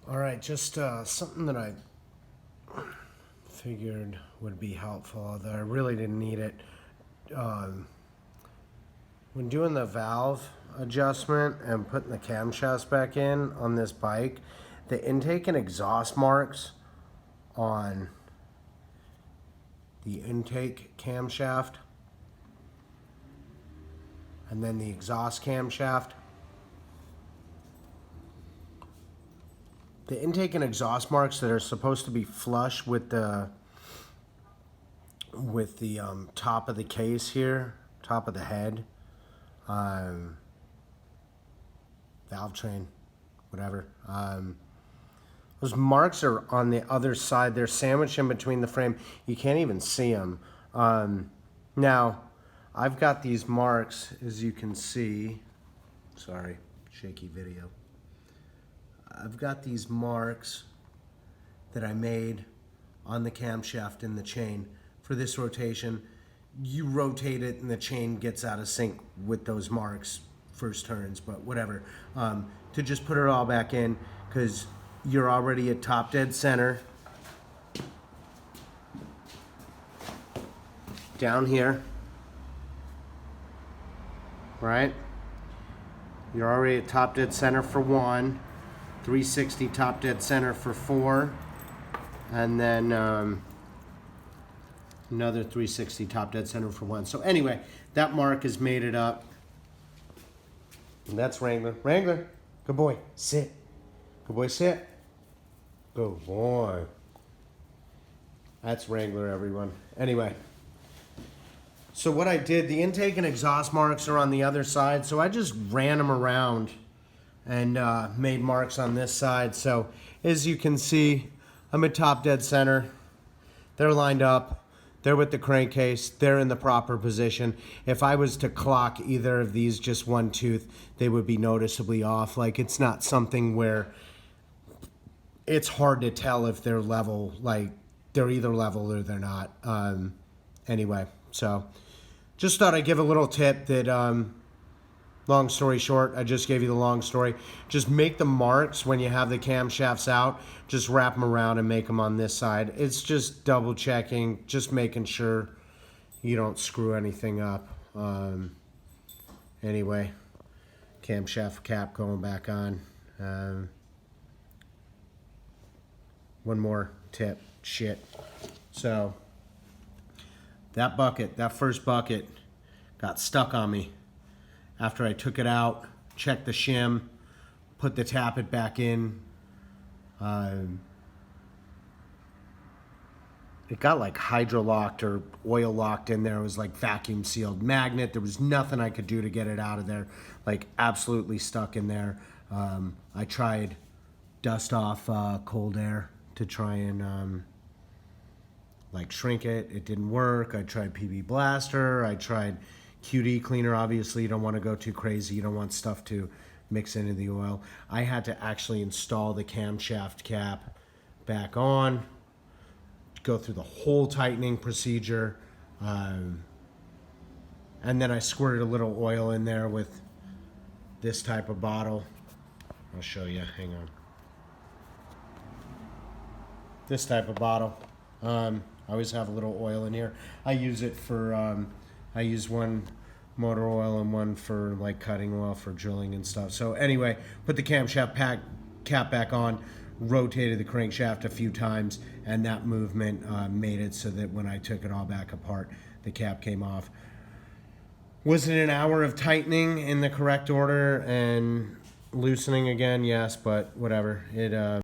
All right, just something that I figured would be helpful, although I really didn't need it. When doing the valve adjustment and putting the camshafts back in on this bike, the intake and exhaust marks on the intake camshaft and then the exhaust camshaft. The intake and exhaust marks that are supposed to be flush with the top of the case here, top of the head, valve train, whatever. Those marks are on the other side. They're sandwiched in between the frame. You can't even see them. Now, I've got these marks, as you can see. Sorry, shaky video. I've got these marks that I made on the camshaft in the chain for this rotation. You rotate it and the chain gets out of sync with those marks first turns, but whatever. To just put it all back in, because you're already at top dead center. Down here, right? You're already at top dead center for 1. 360 top dead center for 4, and then another 360 top dead center for 1. So anyway, that mark has made it up. And that's Wrangler. Wrangler, good boy, sit. Good boy, sit. Good boy. That's Wrangler, everyone. Anyway, so what I did, the intake and exhaust marks are on the other side, so I just ran them around and made marks on this side. So as you can see, I'm at top dead center. They're lined up. They're with the crankcase. They're in the proper position. If I was to clock either of these just one tooth, they would be noticeably off. Like, it's not something where it's hard to tell if they're level. Like, they're either level or they're not. Anyway, so just thought I'd give a little tip that long story short, I just gave you the long story. Just make the marks when you have the camshafts out. Just wrap them around and make them on this side. It's just double checking, just making sure you don't screw anything up. Anyway, camshaft cap going back on. One more tip, So that bucket, that first bucket got stuck on me. After I took it out, checked the shim, put the tappet back in, it got like hydrolocked or oil locked in there. It was like vacuum sealed magnet. There was nothing I could do to get it out of there. Like, absolutely stuck in there. I tried dust off cold air to try and like shrink it. It didn't work. I tried PB Blaster. I tried QD cleaner. Obviously, you don't want to go too crazy. You don't want stuff to mix into the oil. I had to actually install the camshaft cap back on, go through the whole tightening procedure, and then I squirted a little oil in there with this type of bottle. I'll show you. Hang on. This type of bottle. I always have a little oil in here. I use it for I use one motor oil and one for like cutting oil for drilling and stuff. So anyway, put the camshaft cap back on, rotated the crankshaft a few times, and that movement made it so that when I took it all back apart, the cap came off. Was it an hour of tightening in the correct order and loosening again? Yes, but whatever. It